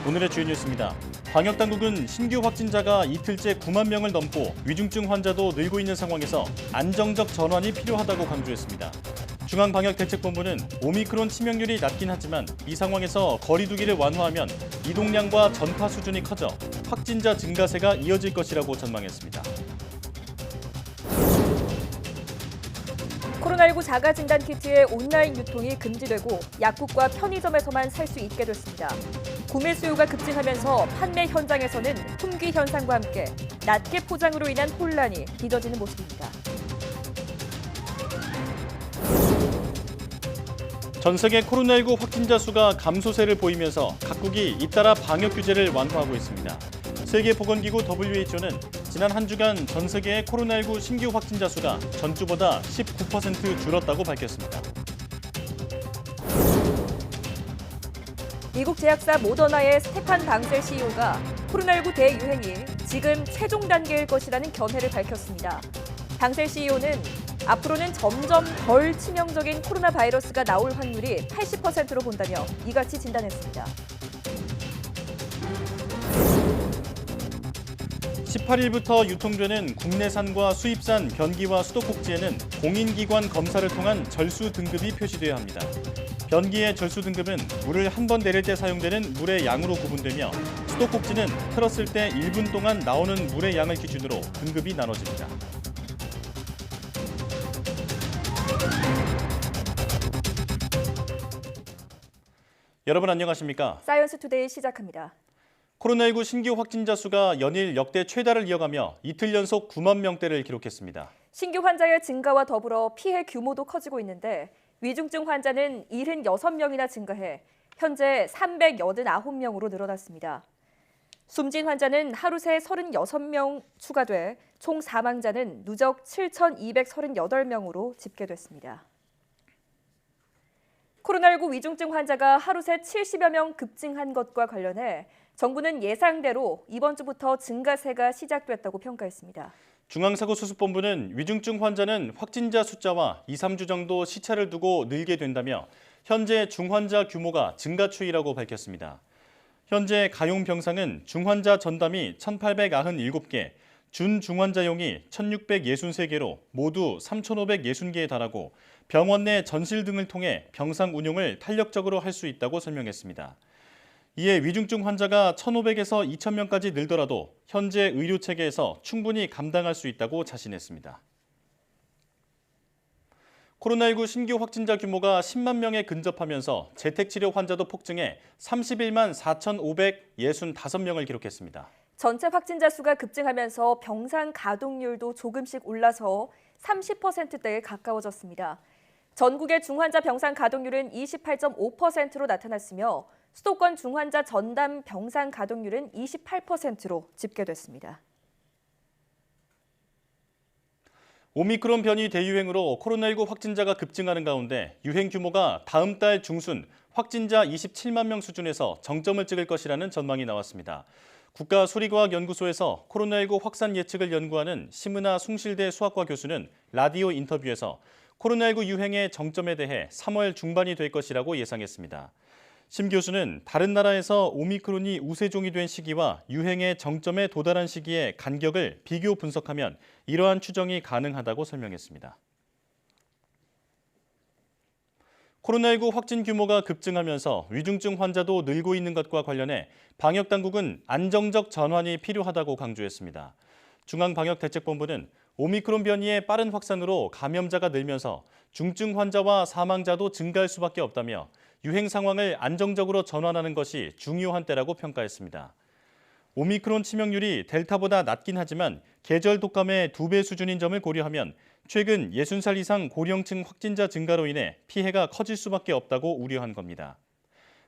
오늘의 주요 뉴스입니다. 방역당국은 신규 확진자가 이틀째 9만 명을 넘고 위중증 환자도 늘고 있는 상황에서 안정적 전환이 필요하다고 강조했습니다. 중앙방역대책본부는 오미크론 치명률이 낮긴 하지만 이 상황에서 거리 두기를 완화하면 이동량과 전파 수준이 커져 확진자 증가세가 이어질 것이라고 전망했습니다. 코로나19 자가진단키트의 온라인 유통이 금지되고 약국과 편의점에서만 살 수 있게 됐습니다. 구매 수요가 급증하면서 판매 현장에서는 품귀 현상과 함께 낱개 포장으로 인한 혼란이 빚어지는 모습입니다. 전 세계 코로나19 확진자 수가 감소세를 보이면서 각국이 잇따라 방역 규제를 완화하고 있습니다. 세계보건기구 WHO는 지난 한 주간 전 세계의 코로나19 신규 확진자 수가 전주보다 19% 줄었다고 밝혔습니다. 미국 제약사 모더나의 스테판 방셀 CEO가 코로나19 대유행이 지금 최종 단계일 것이라는 견해를 밝혔습니다. 방셀 CEO는 앞으로는 점점 덜 치명적인 코로나 바이러스가 나올 확률이 80%로 본다며 이같이 진단했습니다. 18일부터 유통되는 국내산과 수입산 변기와 수도꼭지에는 공인기관 검사를 통한 절수 등급이 표시되어야 합니다. 변기의 절수 등급은 물을 한 번 내릴 때 사용되는 물의 양으로 구분되며 수도꼭지는 틀었을 때 1분 동안 나오는 물의 양을 기준으로 등급이 나눠집니다. 여러분 안녕하십니까? 사이언스 투데이 시작합니다. 코로나19 신규 확진자 수가 연일 역대 최다를 이어가며 이틀 연속 9만 명대를 기록했습니다. 신규 환자의 증가와 더불어 피해 규모도 커지고 있는데 위중증 환자는 76명이나 증가해 현재 389명으로 늘어났습니다. 숨진 환자는 하루 새 36명 추가돼 총 사망자는 누적 7,238명으로 집계됐습니다. 코로나19 위중증 환자가 하루 새 70여 명 급증한 것과 관련해 정부는 예상대로 이번 주부터 증가세가 시작됐다고 평가했습니다. 중앙사고수습본부는 위중증 환자는 확진자 숫자와 2, 3주 정도 시차를 두고 늘게 된다며 현재 중환자 규모가 증가 추이라고 밝혔습니다. 현재 가용 병상은 중환자 전담이 1,897개, 준중환자용이 1,663개로 모두 3,560개에 달하고 병원 내 전실 등을 통해 병상 운용을 탄력적으로 할 수 있다고 설명했습니다. 이에 위중증 환자가 1,500에서 2,000명까지 늘더라도 현재 의료체계에서 충분히 감당할 수 있다고 자신했습니다. 코로나19 신규 확진자 규모가 10만 명에 근접하면서 재택치료 환자도 폭증해 31만 4,565명을 기록했습니다. 전체 확진자 수가 급증하면서 병상 가동률도 조금씩 올라서 30%대에 가까워졌습니다. 전국의 중환자 병상 가동률은 28.5%로 나타났으며 수도권 중환자 전담 병상 가동률은 28%로 집계됐습니다. 오미크론 변이 대유행으로 코로나19 확진자가 급증하는 가운데 유행 규모가 다음 달 중순 확진자 27만 명 수준에서 정점을 찍을 것이라는 전망이 나왔습니다. 국가수리과학연구소에서 코로나19 확산 예측을 연구하는 심은하 숭실대 수학과 교수는 라디오 인터뷰에서 코로나19 유행의 정점에 대해 3월 중반이 될 것이라고 예상했습니다. 심 교수는 다른 나라에서 오미크론이 우세종이 된 시기와 유행의 정점에 도달한 시기의 간격을 비교 분석하면 이러한 추정이 가능하다고 설명했습니다. 코로나19 확진 규모가 급증하면서 위중증 환자도 늘고 있는 것과 관련해 방역당국은 안정적 전환이 필요하다고 강조했습니다. 중앙방역대책본부는 오미크론 변이의 빠른 확산으로 감염자가 늘면서 중증 환자와 사망자도 증가할 수밖에 없다며 유행 상황을 안정적으로 전환하는 것이 중요한 때라고 평가했습니다. 오미크론 치명률이 델타보다 낮긴 하지만 계절 독감의 2배 수준인 점을 고려하면 최근 60살 이상 고령층 확진자 증가로 인해 피해가 커질 수밖에 없다고 우려한 겁니다.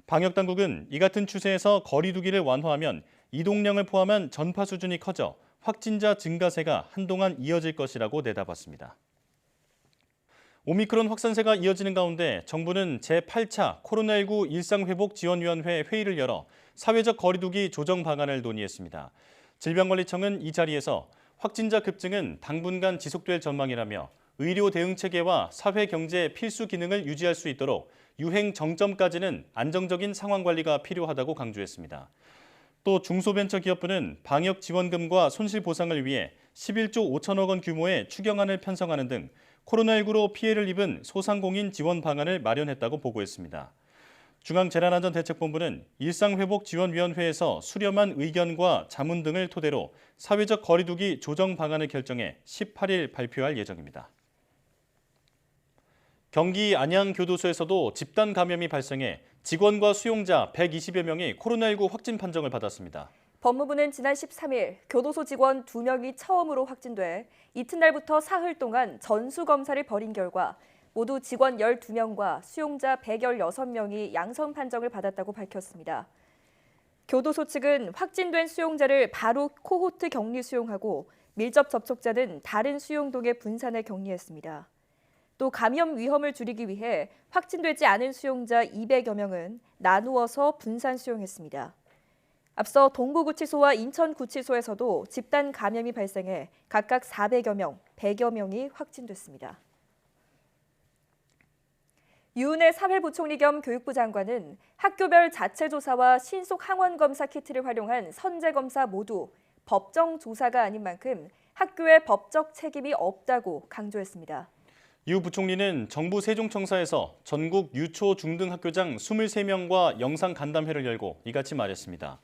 방역당국은 이 같은 추세에서 거리 두기를 완화하면 이동량을 포함한 전파 수준이 커져 확진자 증가세가 한동안 이어질 것이라고 내다봤습니다. 오미크론 확산세가 이어지는 가운데 정부는 제8차 코로나19 일상회복지원위원회 회의를 열어 사회적 거리두기 조정 방안을 논의했습니다. 질병관리청은 이 자리에서 확진자 급증은 당분간 지속될 전망이라며 의료 대응 체계와 사회 경제 필수 기능을 유지할 수 있도록 유행 정점까지는 안정적인 상황 관리가 필요하다고 강조했습니다. 또 중소벤처기업부는 방역지원금과 손실보상을 위해 11조 5천억 원 규모의 추경안을 편성하는 등 코로나19로 피해를 입은 소상공인 지원 방안을 마련했다고 보고했습니다. 중앙재난안전대책본부는 일상회복지원위원회에서 수렴한 의견과 자문 등을 토대로 사회적 거리두기 조정 방안을 결정해 18일 발표할 예정입니다. 경기 안양교도소에서도 집단 감염이 발생해 직원과 수용자 120여 명이 코로나19 확진 판정을 받았습니다. 법무부는 지난 13일 교도소 직원 2명이 처음으로 확진돼 이튿날부터 사흘 동안 전수검사를 벌인 결과 모두 직원 12명과 수용자 116명이 양성 판정을 받았다고 밝혔습니다. 교도소 측은 확진된 수용자를 바로 코호트 격리 수용하고 밀접 접촉자는 다른 수용동에 분산해 격리했습니다. 또 감염 위험을 줄이기 위해 확진되지 않은 수용자 200여 명은 나누어서 분산 수용했습니다. 앞서 동부구치소와 인천구치소에서도 집단 감염이 발생해 각각 400여 명, 100여 명이 확진됐습니다. 유은혜 사회부총리 겸 교육부 장관은 학교별 자체조사와 신속 항원검사 키트를 활용한 선제검사 모두 법정 조사가 아닌 만큼 학교에 법적 책임이 없다고 강조했습니다. 유 부총리는 정부 세종청사에서 전국 유초 중등학교장 23명과 영상 간담회를 열고 이같이 말했습니다.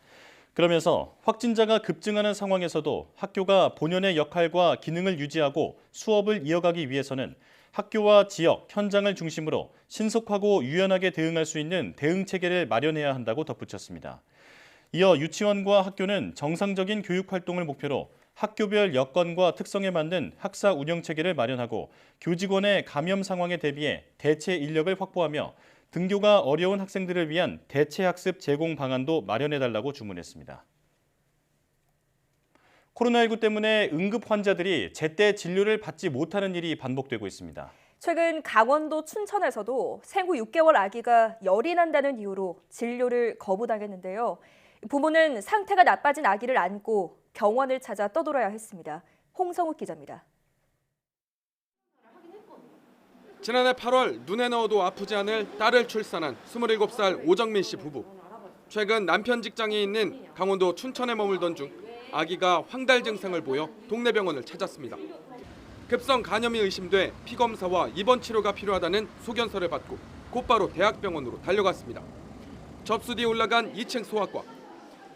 그러면서 확진자가 급증하는 상황에서도 학교가 본연의 역할과 기능을 유지하고 수업을 이어가기 위해서는 학교와 지역, 현장을 중심으로 신속하고 유연하게 대응할 수 있는 대응 체계를 마련해야 한다고 덧붙였습니다. 이어 유치원과 학교는 정상적인 교육 활동을 목표로 학교별 여건과 특성에 맞는 학사 운영 체계를 마련하고 교직원의 감염 상황에 대비해 대체 인력을 확보하며 등교가 어려운 학생들을 위한 대체 학습 제공 방안도 마련해달라고 주문했습니다. 코로나19 때문에 응급 환자들이 제때 진료를 받지 못하는 일이 반복되고 있습니다. 최근 강원도 춘천에서도 생후 6개월 아기가 열이 난다는 이유로 진료를 거부당했는데요. 부모는 상태가 나빠진 아기를 안고 병원을 찾아 떠돌아야 했습니다. 홍성욱 기자입니다. 지난해 8월 눈에 넣어도 아프지 않을 딸을 출산한 27살 오정민 씨 부부. 최근 남편 직장에 있는 강원도 춘천에 머물던 중 아기가 황달 증상을 보여 동네 병원을 찾았습니다. 급성 간염이 의심돼 피검사와 입원 치료가 필요하다는 소견서를 받고 곧바로 대학병원으로 달려갔습니다. 접수 뒤 올라간 2층 소아과.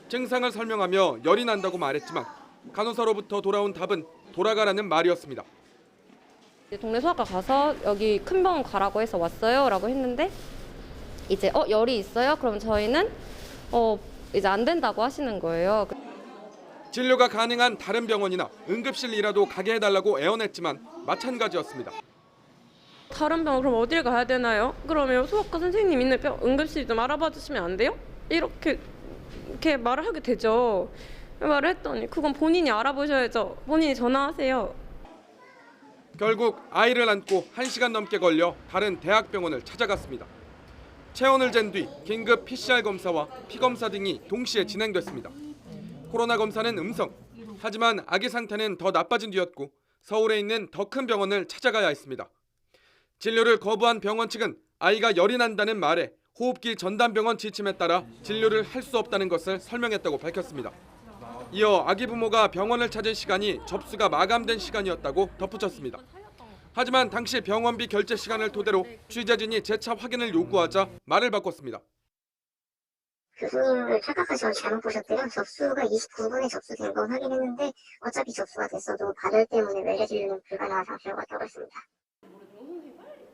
증상을 설명하며 열이 난다고 말했지만 간호사로부터 돌아온 답은 돌아가라는 말이었습니다. 동네 소아과 가서 여기 큰 병원 가라고 해서 왔어요 라고 했는데 이제 열이 있어요? 그럼 저희는 이제 안 된다고 하시는 거예요. 진료가 가능한 다른 병원이나 응급실이라도 가게 해달라고 애원했지만 마찬가지였습니다. 다른 병원 그럼 어딜 가야 되나요? 그러면 소아과 선생님 있는 응급실 좀 알아봐 주시면 안 돼요? 이렇게 말을 하게 되죠. 말을 했더니 그건 본인이 알아보셔야죠. 본인이 전화하세요. 결국 아이를 안고 1시간 넘게 걸려 다른 대학병원을 찾아갔습니다. 체온을 잰 뒤 긴급 PCR 검사와 피검사 등이 동시에 진행됐습니다. 코로나 검사는 음성. 하지만 아기 상태는 더 나빠진 뒤였고 서울에 있는 더 큰 병원을 찾아가야 했습니다. 진료를 거부한 병원 측은 아이가 열이 난다는 말에 호흡기 전담병원 지침에 따라 진료를 할 수 없다는 것을 설명했다고 밝혔습니다. 이어 아기 부모가 병원을 찾은 시간이 접수가 마감된 시간이었다고 덧붙였습니다. 하지만 당시 병원비 결제 시간을 토대로 취재진이 재차 확인을 요구하자 말을 바꿨습니다. 교수님을 착각하셔서 잘못 보셨대요. 접수가 29분에 접수된 건 확인했는데 어차피 접수가 됐어도 발열 때문에 외래 진료는 불가능한 상태로 갔다고 했습니다.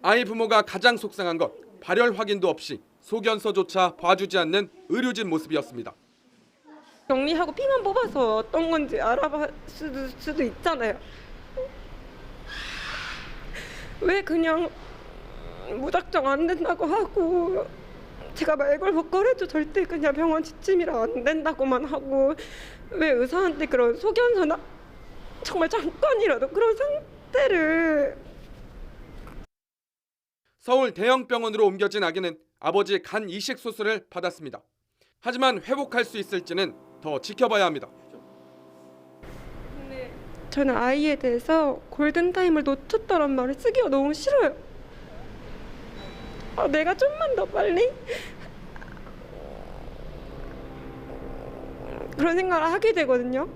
아이 부모가 가장 속상한 것 발열 확인도 없이 소견서조차 봐주지 않는 의료진 모습이었습니다. 격리하고 피만 뽑아서 어떤 건지 알아볼 수도 있잖아요. 왜 그냥 무작정 안 된다고 하고 제가 말걸복걸해도 절대 그냥 병원 지침이라 안 된다고만 하고 왜 의사한테 그런 소견서나 정말 잠깐이라도 그런 상태를. 서울 대형병원으로 옮겨진 아기는 아버지 간 이식 수술을 받았습니다. 하지만 회복할 수 있을지는 더 지켜봐야 합니다. 저는 아이에 대해서 골든타임을 놓쳤다는 말을 쓰기가 너무 싫어요. 내가 좀만 더 빨리 그런 생각을 하게 되거든요.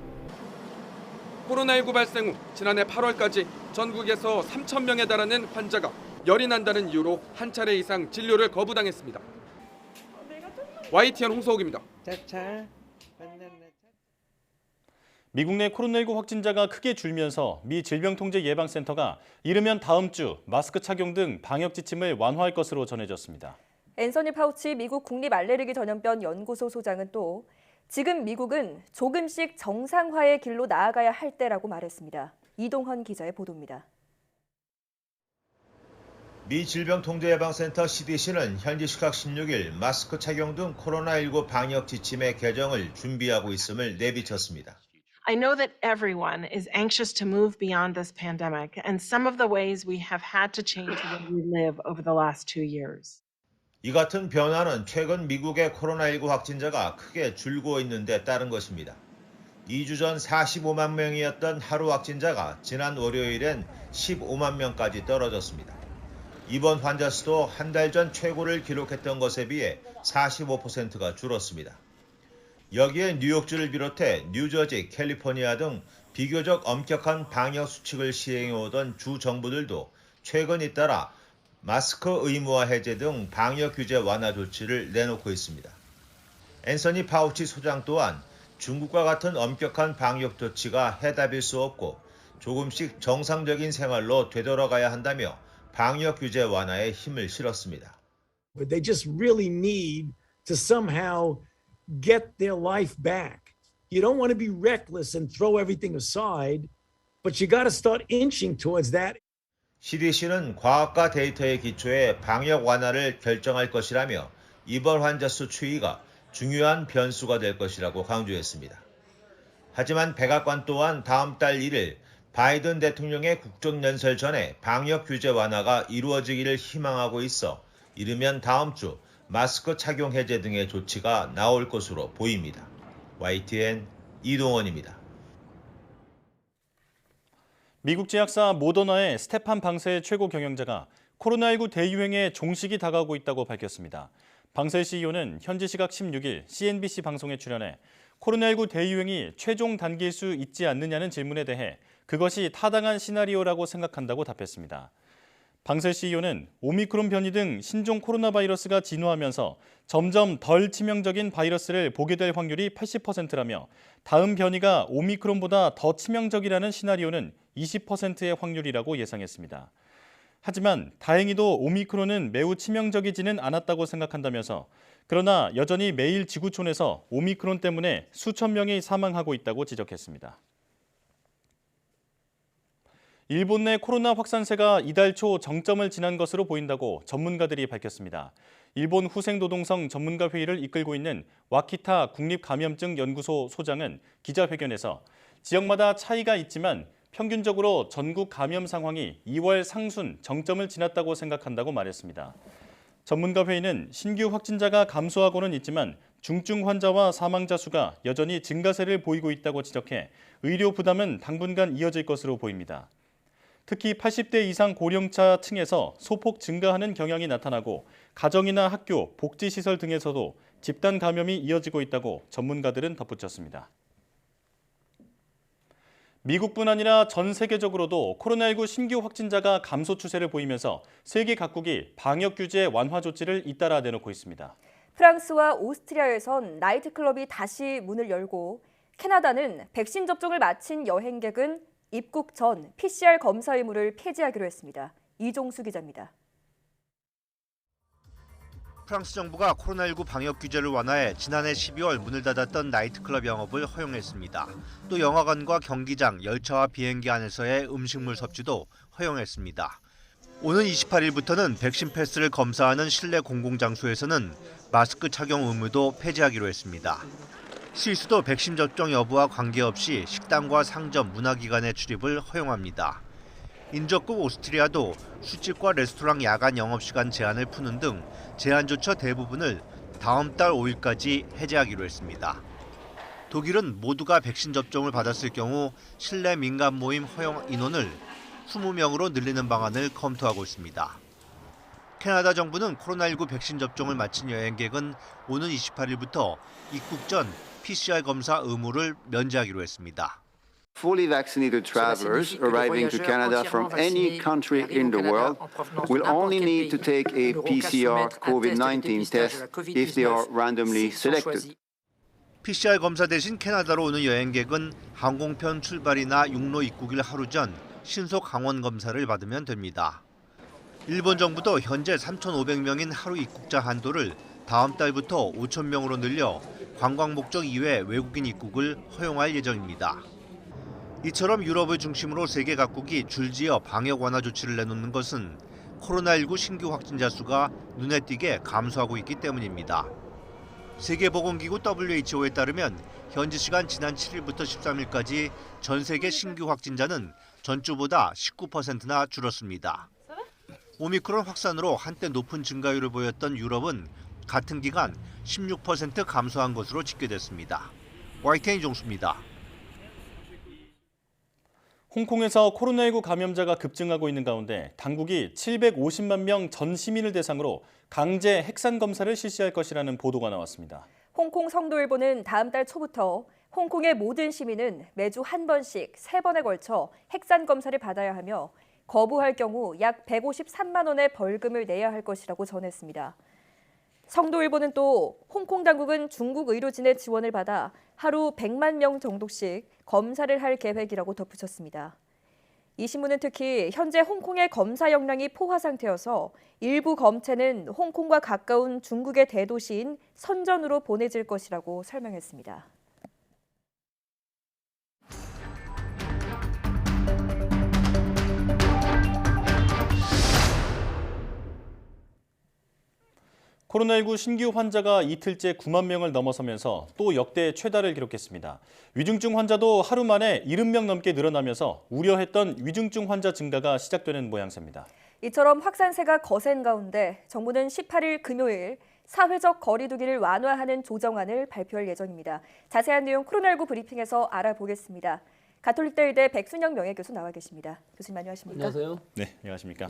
코로나19 발생 후 지난해 8월까지 전국에서 3,000명에 달하는 환자가 열이 난다는 이유로 한 차례 이상 진료를 거부당했습니다. YTN 홍서욱입니다. 미국 내 코로나19 확진자가 크게 줄면서 미 질병통제예방센터가 이르면 다음 주 마스크 착용 등 방역 지침을 완화할 것으로 전해졌습니다. 앤서니 파우치 미국 국립알레르기 전염병 연구소 소장은 또 지금 미국은 조금씩 정상화의 길로 나아가야 할 때라고 말했습니다. 이동헌 기자의 보도입니다. 미 질병통제예방센터 CDC는 현지 시각 16일 마스크 착용 등 코로나19 방역 지침의 개정을 준비하고 있음을 내비쳤습니다. I know that everyone is anxious to move beyond this pandemic, and some of the ways we have had to change the way we live over the last 2 years. 이 같은 변화는 최근 미국의 코로나19 확진자가 크게 줄고 있는 데 따른 것입니다. 2주 전 45만 명이었던 하루 확진자가 지난 월요일엔 15만 명까지 떨어졌습니다. 입원 환자 수도 한 달 전 최고를 기록했던 것에 비해 45%가 줄었습니다. 여기에 뉴욕주를 비롯해 뉴저지, 캘리포니아 등 비교적 엄격한 방역 수칙을 시행해오던 주 정부들도 최근 잇따라 마스크 의무화 해제 등 방역 규제 완화 조치를 내놓고 있습니다. 앤서니 파우치 소장 또한 중국과 같은 엄격한 방역 조치가 해답일 수 없고 조금씩 정상적인 생활로 되돌아가야 한다며 방역 규제 완화에 힘을 실었습니다. But they just really need to somehow get their life back. You don't want to be reckless and throw everything aside, but you got to start inching towards that. CDC는 과학과 데이터에 기초해 방역 완화를 결정할 것이라며 입원 환자 수 추이가 중요한 변수가 될 것이라고 강조했습니다. 하지만 백악관 또한 다음 달 1일 바이든 대통령의 국정연설 전에 방역 규제 완화가 이루어지기를 희망하고 있어 이르면 다음 주 마스크 착용 해제 등의 조치가 나올 것으로 보입니다. YTN 이동헌입니다. 미국 제약사 모더나의 스테판 방세 최고 경영자가 코로나19 대유행의 종식이 다가오고 있다고 밝혔습니다. 방세 CEO는 현지 시각 16일 CNBC 방송에 출연해 코로나19 대유행이 최종 단계일 수 있지 않느냐는 질문에 대해 그것이 타당한 시나리오라고 생각한다고 답했습니다. 방세 CEO는 오미크론 변이 등 신종 코로나 바이러스가 진화하면서 점점 덜 치명적인 바이러스를 보게 될 확률이 80%라며 다음 변이가 오미크론보다 더 치명적이라는 시나리오는 20%의 확률이라고 예상했습니다. 하지만 다행히도 오미크론은 매우 치명적이지는 않았다고 생각한다면서 그러나 여전히 매일 지구촌에서 오미크론 때문에 수천 명이 사망하고 있다고 지적했습니다. 일본 내 코로나 확산세가 이달 초 정점을 지난 것으로 보인다고 전문가들이 밝혔습니다. 일본 후생노동성 전문가 회의를 이끌고 있는 와키타 국립감염증연구소 소장은 기자회견에서 지역마다 차이가 있지만 평균적으로 전국 감염 상황이 2월 상순 정점을 지났다고 생각한다고 말했습니다. 전문가 회의는 신규 확진자가 감소하고는 있지만 중증 환자와 사망자 수가 여전히 증가세를 보이고 있다고 지적해 의료 부담은 당분간 이어질 것으로 보입니다. 특히 80대 이상 고령자 층에서 소폭 증가하는 경향이 나타나고 가정이나 학교, 복지시설 등에서도 집단 감염이 이어지고 있다고 전문가들은 덧붙였습니다. 미국뿐 아니라 전 세계적으로도 코로나19 신규 확진자가 감소 추세를 보이면서 세계 각국이 방역 규제 완화 조치를 잇따라 내놓고 있습니다. 프랑스와 오스트리아에선 나이트클럽이 다시 문을 열고 캐나다는 백신 접종을 마친 여행객은 입국 전 PCR 검사 의무를 폐지하기로 했습니다. 이종수 기자입니다. 프랑스 정부가 코로나19 방역 규제를 완화해 지난해 12월 문을 닫았던 나이트클럽 영업을 허용했습니다. 또 영화관과 경기장, 열차와 비행기 안에서의 음식물 섭취도 허용했습니다. 오는 28일부터는 백신 패스를 검사하는 실내 공공장소에서는 마스크 착용 의무도 폐지하기로 했습니다. 스위스도 백신 접종 여부와 관계없이 식당과 상점, 문화기관의 출입을 허용합니다. 인접국 오스트리아도 술집과 레스토랑 야간 영업시간 제한을 푸는 등 제한조처 대부분을 다음 달 5일까지 해제하기로 했습니다. 독일은 모두가 백신 접종을 받았을 경우 실내 민간 모임 허용 인원을 20명으로 늘리는 방안을 검토하고 있습니다. 캐나다 정부는 코로나19 백신 접종을 마친 여행객은 오는 28일부터 입국 전 PCR 검사 의무를 면제하기로 했습니다. Fully vaccinated travelers arriving to Canada from any country in the world will only need to take a PCR COVID-19 test if they are randomly selected. PCR 검사 대신 캐나다로 오는 여행객은 항공편 출발이나 육로 입국일 하루 전 신속 항원 검사를 받으면 됩니다. 일본 정부도 현재 3,500명인 하루 입국자 한도를 다음 달부터 5,000명으로 늘려 관광 목적 이외 외국인 입국을 허용할 예정입니다. 이처럼 유럽을 중심으로 세계 각국이 줄지어 방역 완화 조치를 내놓는 것은 코로나19 신규 확진자 수가 눈에 띄게 감소하고 있기 때문입니다. 세계보건기구 WHO에 따르면 현지 시간 지난 7일부터 13일까지 전 세계 신규 확진자는 전주보다 19%나 줄었습니다. 오미크론 확산으로 한때 높은 증가율을 보였던 유럽은 같은 기간 16% 감소한 것으로 집계됐습니다. YTN 이종수입니다. 홍콩에서 코로나19 감염자가 급증하고 있는 가운데 당국이 750만 명 전 시민을 대상으로 강제 핵산 검사를 실시할 것이라는 보도가 나왔습니다. 홍콩 성도일보는 다음 달 초부터 홍콩의 모든 시민은 매주 한 번씩 3번에 걸쳐 핵산 검사를 받아야 하며 거부할 경우 약 153만 원의 벌금을 내야 할 것이라고 전했습니다. 성도일보는 또 홍콩 당국은 중국 의료진의 지원을 받아 하루 100만 명 정도씩 검사를 할 계획이라고 덧붙였습니다. 이 신문은 특히 현재 홍콩의 검사 역량이 포화 상태여서 일부 검체는 홍콩과 가까운 중국의 대도시인 선전으로 보내질 것이라고 설명했습니다. 코로나19 신규 환자가 이틀째 9만 명을 넘어서면서 또 역대 최다를 기록했습니다. 위중증 환자도 하루 만에 70명 넘게 늘어나면서 우려했던 위중증 환자 증가가 시작되는 모양새입니다. 이처럼 확산세가 거센 가운데 정부는 18일 금요일 사회적 거리 두기를 완화하는 조정안을 발표할 예정입니다. 자세한 내용 코로나19 브리핑에서 알아보겠습니다. 가톨릭대 의대 백순영 명예교수 나와 계십니다. 교수님 안녕하십니까? 안녕하세요. 네, 안녕하십니까?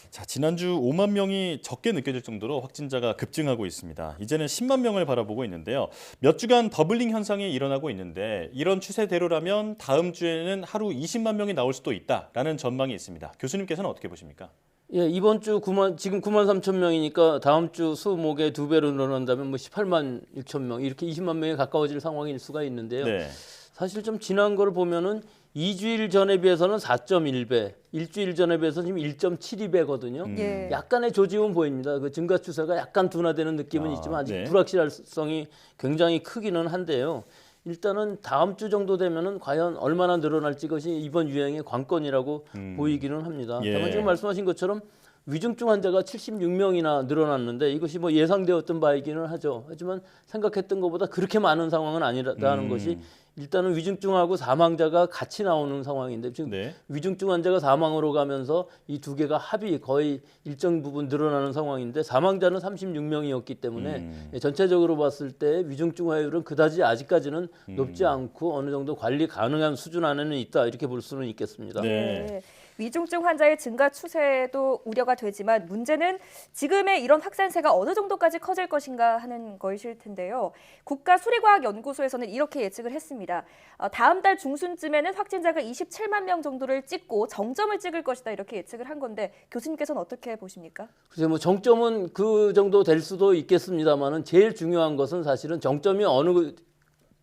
자, 지난주 5만 명이 적게 느껴질 정도로 확진자가 급증하고 있습니다. 이제는 10만 명을 바라보고 있는데요. 몇 주간 더블링 현상이 일어나고 있는데 이런 추세대로라면 다음 주에는 하루 20만 명이 나올 수도 있다라는 전망이 있습니다. 교수님께서는 어떻게 보십니까? 예, 이번 주 지금 9만 3천 명이니까 다음 주 수목에 2배로 늘어난다면 18만 6천 명 이렇게 20만 명에 가까워질 상황일 수가 있는데요. 네. 사실 좀 지난 걸 보면은 2주일 전에 비해서는 4.1배, 일주일 전에 비해서는 지금 1.72배거든요. 예. 약간의 조짐은 보입니다. 그 증가 추세가 약간 둔화되는 느낌은 있지만 아직 네. 불확실성이 굉장히 크기는 한데요. 일단은 다음 주 정도 되면은 과연 얼마나 늘어날지 것이 이번 유행의 관건이라고 보이기는 합니다. 예. 다만 지금 말씀하신 것처럼 위중증 환자가 76명이나 늘어났는데 이것이 뭐 예상되었던 바이기는 하죠. 하지만 생각했던 것보다 그렇게 많은 상황은 아니라는 것이 일단은 위중증하고 사망자가 같이 나오는 상황인데 지금 네. 위중증 환자가 사망으로 가면서 이 두 개가 합이 거의 일정 부분 늘어나는 상황인데 사망자는 36명이었기 때문에 전체적으로 봤을 때 위중증 화율은 그다지 아직까지는 높지 않고 어느 정도 관리 가능한 수준 안에는 있다 이렇게 볼 수는 있겠습니다. 네. 위중증 환자의 증가 추세도 우려가 되지만 문제는 지금의 이런 확산세가 어느 정도까지 커질 것인가 하는 것일 텐데요. 국가수리과학연구소에서는 이렇게 예측을 했습니다. 다음 달 중순쯤에는 확진자가 27만 명 정도를 찍고 정점을 찍을 것이다 이렇게 예측을 한 건데 교수님께서는 어떻게 보십니까? 글쎄 뭐 정점은 그 정도 될 수도 있겠습니다만은 제일 중요한 것은 사실은 정점이 어느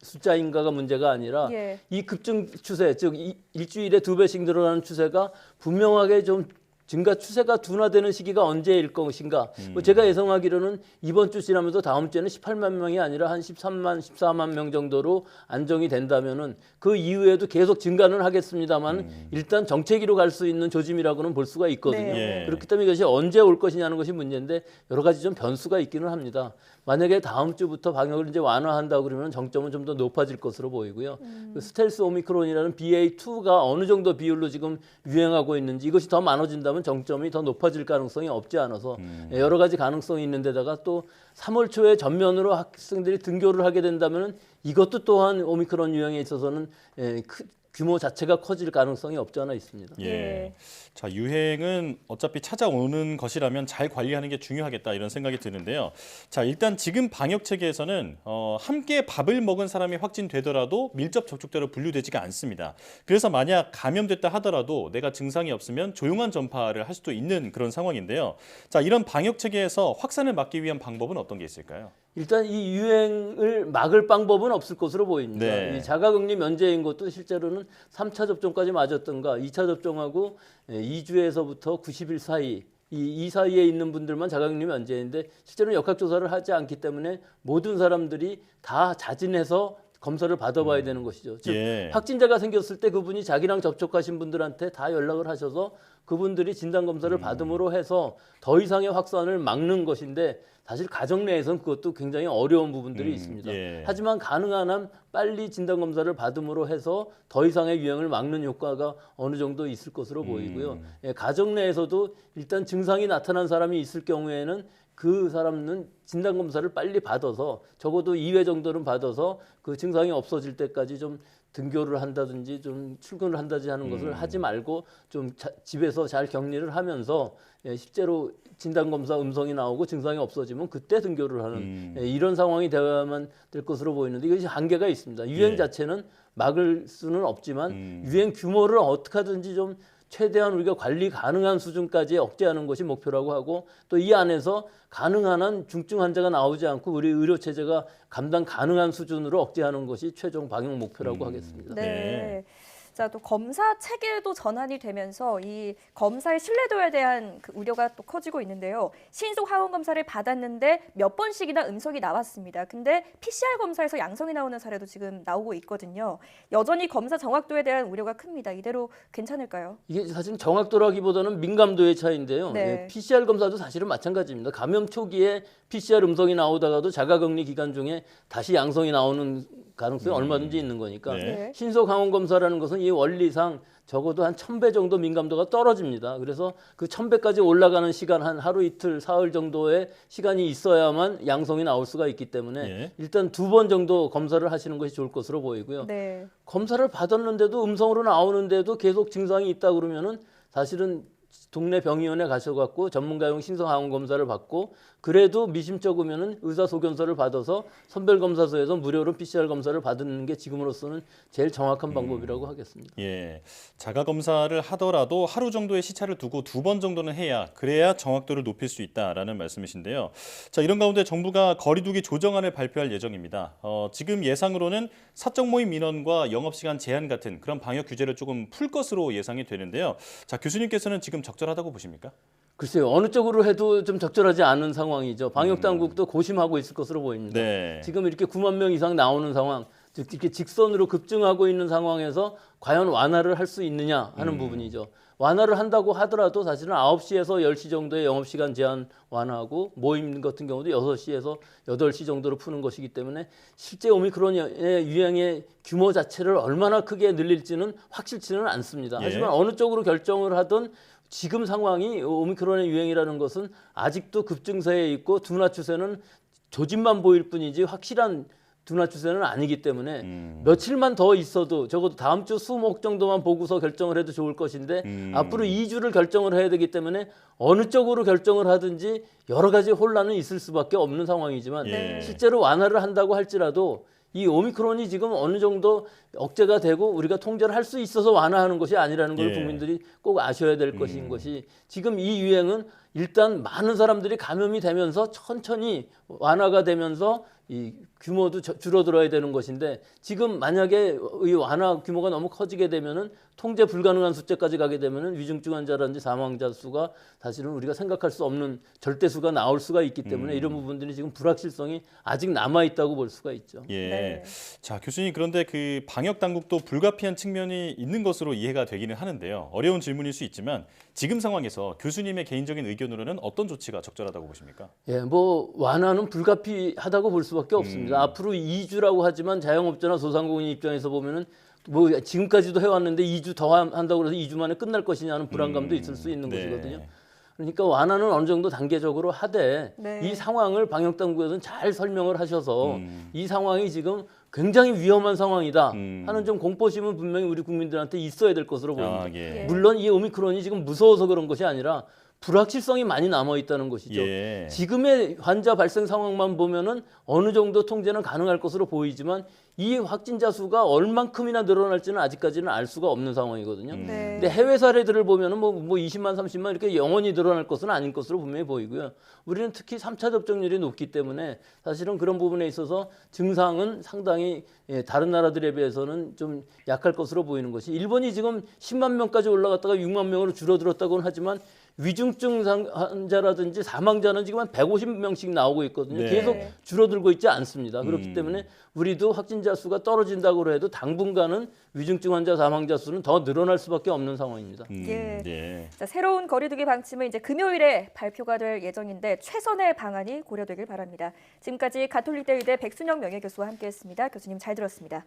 숫자인가가 문제가 아니라 예. 이 급증 추세, 즉 일주일에 2배씩 늘어나는 추세가 분명하게 좀 증가 추세가 둔화되는 시기가 언제일 것인가. 뭐 제가 예상하기로는 이번 주 지나면서 다음 주에는 18만 명이 아니라 한 13만, 14만 명 정도로 안정이 된다면은 그 이후에도 계속 증가는 하겠습니다만 일단 정체기로 갈 수 있는 조짐이라고는 볼 수가 있거든요. 네. 그렇기 때문에 이것이 언제 올 것이냐는 것이 문제인데 여러 가지 좀 변수가 있기는 합니다. 만약에 다음 주부터 방역을 이제 완화한다고 그러면 정점은 좀 더 높아질 것으로 보이고요. 그 스텔스 오미크론이라는 BA2가 어느 정도 비율로 지금 유행하고 있는지 이것이 더 많아진다면 정점이 더 높아질 가능성이 없지 않아서 여러 가지 가능성이 있는 데다가 또 3월 초에 전면으로 학생들이 등교를 하게 된다면 이것도 또한 오미크론 유행에 있어서는 규모 자체가 커질 가능성이 없지 않아 있습니다. 예. 자, 유행은 어차피 찾아오는 것이라면 잘 관리하는 게 중요하겠다 이런 생각이 드는데요. 자, 일단 지금 방역 체계에서는 함께 밥을 먹은 사람이 확진되더라도 밀접 접촉자로 분류되지가 않습니다. 그래서 만약 감염됐다 하더라도 내가 증상이 없으면 조용한 전파를 할 수도 있는 그런 상황인데요. 자, 이런 방역 체계에서 확산을 막기 위한 방법은 어떤 게 있을까요? 일단 이 유행을 막을 방법은 없을 것으로 보입니다. 네. 이 자가격리 면제인 것도 실제로는 3차 접종까지 맞았던가 2차 접종하고 2주에서부터 90일 사이 이 사이에 있는 분들만 자가격리 면제인데 실제로는 역학조사를 하지 않기 때문에 모든 사람들이 다 자진해서 검사를 받아봐야 되는 것이죠. 즉 확진자가 생겼을 때 그분이 자기랑 접촉하신 분들한테 다 연락을 하셔서 그분들이 진단검사를 받음으로 해서 더 이상의 확산을 막는 것인데 사실 가정 내에서는 그것도 굉장히 어려운 부분들이 있습니다. 하지만 가능한 한 빨리 진단검사를 받음으로 해서 더 이상의 유행을 막는 효과가 어느 정도 있을 것으로 보이고요. 가정 내에서도 일단 증상이 나타난 사람이 있을 경우에는 그 사람은 진단검사를 빨리 받아서 적어도 2회 정도는 받아서 그 증상이 없어질 때까지 좀 등교를 한다든지 좀 출근을 한다든지 하는 것을 하지 말고 좀 집에서 잘 격리를 하면서 실제로 진단검사 음성이 나오고 증상이 없어지면 그때 등교를 하는 이런 상황이 되어야만 될 것으로 보이는데 이것이 한계가 있습니다. 유행 자체는 막을 수는 없지만 유행 규모를 어떻게 하든지 좀 최대한 우리가 관리 가능한 수준까지 억제하는 것이 목표라고 하고 또 이 안에서 가능한 한 중증 환자가 나오지 않고 우리 의료 체제가 감당 가능한 수준으로 억제하는 것이 최종 방역 목표라고 하겠습니다. 네. 자, 또 검사 체계도 전환이 되면서 이 검사의 신뢰도에 대한 그 우려가 또 커지고 있는데요. 신속 항원 검사를 받았는데 몇 번씩이나 음성이 나왔습니다. 근데 PCR 검사에서 양성이 나오는 사례도 지금 나오고 있거든요. 여전히 검사 정확도에 대한 우려가 큽니다. 이대로 괜찮을까요? 이게 사실 정확도라기보다는 민감도의 차이인데요. PCR 검사도 사실은 마찬가지입니다. 감염 초기에 PCR 음성이 나오다가도 자가격리 기간 중에 다시 양성이 나오는 가능성이 얼마든지 있는 거니까 신속 항원 검사라는 것은 이 원리상 적어도 한 1000배 정도 민감도가 떨어집니다. 그래서 그 1000배까지 올라가는 시간 한 하루 이틀 사흘 정도의 시간이 있어야만 양성이 나올 수가 있기 때문에 일단 2번 정도 검사를 하시는 것이 좋을 것으로 보이고요. 검사를 받았는데도 음성으로 나오는데도 계속 증상이 있다 그러면은 사실은 동네 병의원에 가셔갖고 전문가용 신속항원 검사를 받고 그래도 미심쩍으면은 의사소견서를 받아서 선별검사소에서 무료로 PCR 검사를 받는 게 지금으로서는 제일 정확한 방법이라고 하겠습니다. 자가검사를 하더라도 하루 정도의 시차를 두고 2번 정도는 해야 그래야 정확도를 높일 수 있다라는 말씀이신데요. 자, 이런 가운데 정부가 거리두기 조정안을 발표할 예정입니다. 지금 예상으로는 사적 모임 인원과 영업시간 제한 같은 그런 방역 규제를 조금 풀 것으로 예상이 되는데요. 자, 교수님께서는 지금 적절하다고 보십니까? 글쎄요. 어느 쪽으로 해도 좀 적절하지 않은 상황이죠. 방역당국도 고심하고 있을 것으로 보입니다. 지금 이렇게 9만 명 이상 나오는 상황, 즉 이렇게 직선으로 급증하고 있는 상황에서 과연 완화를 할 수 있느냐 하는 부분이죠. 완화를 한다고 하더라도 사실은 9시에서 10시 정도의 영업시간 제한 완화하고 모임 같은 경우도 6시에서 8시 정도로 푸는 것이기 때문에 실제 오미크론의 유행의 규모 자체를 얼마나 크게 늘릴지는 확실치는 않습니다. 하지만 어느 쪽으로 결정을 하든 지금 상황이 오미크론의 유행이라는 것은 아직도 급증세에 있고 둔화 추세는 조짐만 보일 뿐이지 확실한 둔화 추세는 아니기 때문에 며칠만 더 있어도 적어도 다음 주 수목 정도만 보고서 결정을 해도 좋을 것인데 앞으로 2주를 결정을 해야 되기 때문에 어느 쪽으로 결정을 하든지 여러 가지 혼란은 있을 수밖에 없는 상황이지만 실제로 완화를 한다고 할지라도 이 오미크론이 지금 어느 정도 억제가 되고 우리가 통제를 할 수 있어서 완화하는 것이 아니라는 걸 국민들이 꼭 아셔야 될 것인 것이 지금 이 유행은 일단 많은 사람들이 감염이 되면서 천천히 완화가 되면서 이 규모도 줄어들어야 되는 것인데 지금 만약에 이 완화 규모가 너무 커지게 되면은 통제 불가능한 수치까지 가게 되면은 위중증 환자라든지 사망자 수가 사실은 우리가 생각할 수 없는 절대수가 나올 수가 있기 때문에 이런 부분들이 지금 불확실성이 아직 남아 있다고 볼 수가 있죠. 자, 교수님 그런데 그 방역 당국도 불가피한 측면이 있는 것으로 이해가 되기는 하는데요. 어려운 질문일 수 있지만 지금 상황에서 교수님의 개인적인 의견으로는 어떤 조치가 적절하다고 보십니까? 뭐 완화는 불가피하다고 볼 수밖에 없습니다. 앞으로 2주라고 하지만 자영업자나 소상공인 입장에서 보면은 뭐 지금까지도 해왔는데 2주 더 한다고 해서 2주 만에 끝날 것이냐는 불안감도 있을 수 있는 것이거든요. 그러니까 완화는 어느 정도 단계적으로 하되 이 상황을 방역당국에서는 잘 설명을 하셔서 이 상황이 지금 굉장히 위험한 상황이다 하는 좀 공포심은 분명히 우리 국민들한테 있어야 될 것으로 보입니다. 예. 물론 이 오미크론이 지금 무서워서 그런 것이 아니라 불확실성이 많이 남아 있다는 것이죠. 예. 지금의 환자 발생 상황만 보면은 어느 정도 통제는 가능할 것으로 보이지만 이 확진자 수가 얼만큼이나 늘어날지는 아직까지는 알 수가 없는 상황이거든요. 네. 근데 해외 사례들을 보면은 뭐 20만, 30만 이렇게 영원히 늘어날 것은 아닌 것으로 분명히 보이고요. 우리는 특히 3차 접종률이 높기 때문에 사실은 그런 부분에 있어서 증상은 상당히 다른 나라들에 비해서는 좀 약할 것으로 보이는 것이 일본이 지금 10만 명까지 올라갔다가 6만 명으로 줄어들었다고는 하지만 위중증 환자라든지 사망자는 지금 한 150명씩 나오고 있거든요. 네. 계속 줄어들고 있지 않습니다. 그렇기 때문에 우리도 확진자 수가 떨어진다고 해도 당분간은 위중증 환자 사망자 수는 더 늘어날 수밖에 없는 상황입니다. 예. 예. 자, 새로운 거리두기 방침은 이제 금요일에 발표가 될 예정인데 최선의 방안이 고려되길 바랍니다. 지금까지 가톨릭대 의대 백순영 명예교수와 함께했습니다. 교수님 잘 들었습니다.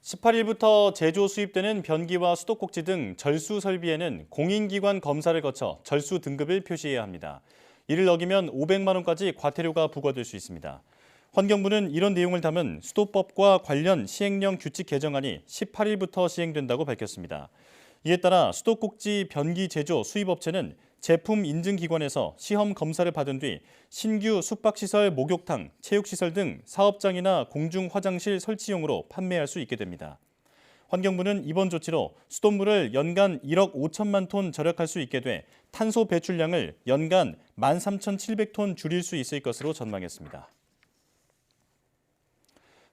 (18일부터) 제조 수입되는 변기와 수도꼭지 등 절수 설비에는 공인기관 검사를 거쳐 절수 등급을 표시해야 합니다. 이를 어기면 500만 원까지 과태료가 부과될 수 있습니다. 환경부는 이런 내용을 담은 수도법과 관련 시행령 규칙 개정안이 18일부터 시행된다고 밝혔습니다. 이에 따라 수도꼭지 변기 제조 수입업체는 제품 인증기관에서 시험 검사를 받은 뒤 신규 숙박시설, 목욕탕, 체육시설 등 사업장이나 공중화장실 설치용으로 판매할 수 있게 됩니다. 환경부는 이번 조치로 수돗물을 연간 1억 5천만 톤 절약할 수 있게 돼 탄소 배출량을 연간 13,700톤 줄일 수 있을 것으로 전망했습니다.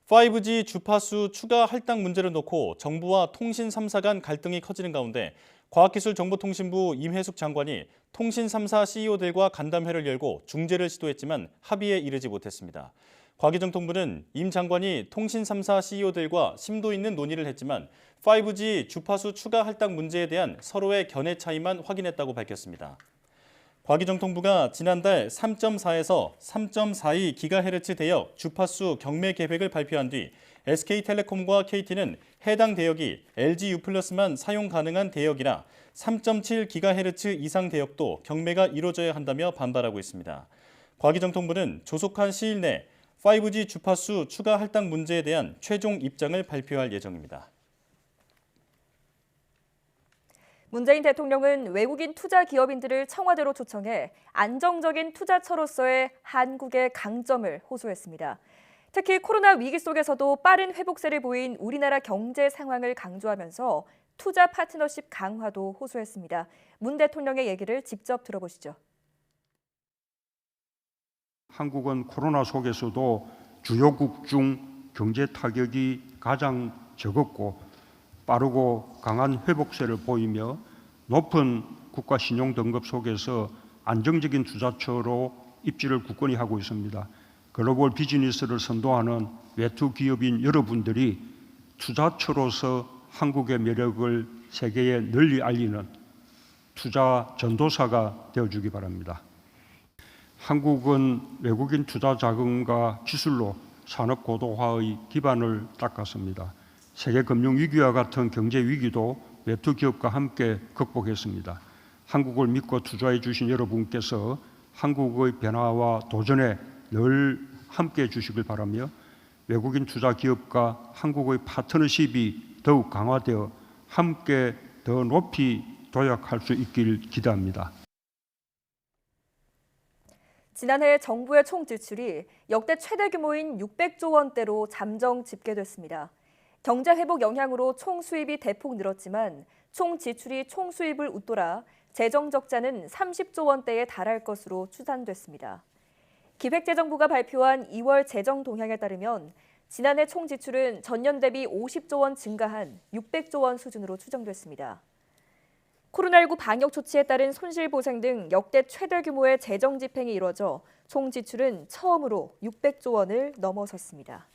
5G 주파수 추가 할당 문제를 놓고 정부와 통신 3사 간 갈등이 커지는 가운데 과학기술정보통신부 임혜숙 장관이 통신 3사 CEO들과 간담회를 열고 중재를 시도했지만 합의에 이르지 못했습니다. 과기정통부는 임 장관이 통신 3사 CEO들과 심도 있는 논의를 했지만 5G 주파수 추가 할당 문제에 대한 서로의 견해 차이만 확인했다고 밝혔습니다. 과기정통부가 지난달 3.4에서 3.42GHz 대역 주파수 경매 계획을 발표한 뒤 SK텔레콤과 KT는 해당 대역이 LG-U+만 사용 가능한 대역이라 3.7GHz 이상 대역도 경매가 이루어져야 한다며 반발하고 있습니다. 과기정통부는 조속한 시일 내 5G 주파수 추가 할당 문제에 대한 최종 입장을 발표할 예정입니다. 문재인 대통령은 외국인 투자 기업인들을 청와대로 초청해 안정적인 투자처로서의 한국의 강점을 호소했습니다. 특히 코로나 위기 속에서도 빠른 회복세를 보인 우리나라 경제 상황을 강조하면서 투자 파트너십 강화도 호소했습니다. 문 대통령의 얘기를 직접 들어보시죠. 한국은 코로나 속에서도 주요국 중 경제 타격이 가장 적었고 빠르고 강한 회복세를 보이며 높은 국가 신용 등급 속에서 안정적인 투자처로 입지를 굳건히 하고 있습니다. 글로벌 비즈니스를 선도하는 외투 기업인 여러분들이 투자처로서 한국의 매력을 세계에 널리 알리는 투자 전도사가 되어주기 바랍니다. 한국은 외국인 투자 자금과 기술로 산업 고도화의 기반을 닦았습니다. 세계 금융 위기와 같은 경제 위기도 외투 기업과 함께 극복했습니다. 한국을 믿고 투자해 주신 여러분께서 한국의 변화와 도전에 늘 함께해 주시길 바라며 외국인 투자 기업과 한국의 파트너십이 더욱 강화되어 함께 더 높이 도약할 수 있길 기대합니다. 지난해 정부의 총 지출이 역대 최대 규모인 600조 원대로 잠정 집계됐습니다. 경제 회복 영향으로 총 수입이 대폭 늘었지만 총 지출이 총 수입을 웃돌아 재정 적자는 30조 원대에 달할 것으로 추산됐습니다. 기획재정부가 발표한 2월 재정 동향에 따르면 지난해 총 지출은 전년 대비 50조 원 증가한 600조 원 수준으로 추정됐습니다. 코로나19 방역 조치에 따른 손실보상 등 역대 최대 규모의 재정 집행이 이뤄져 총 지출은 처음으로 600조 원을 넘어섰습니다.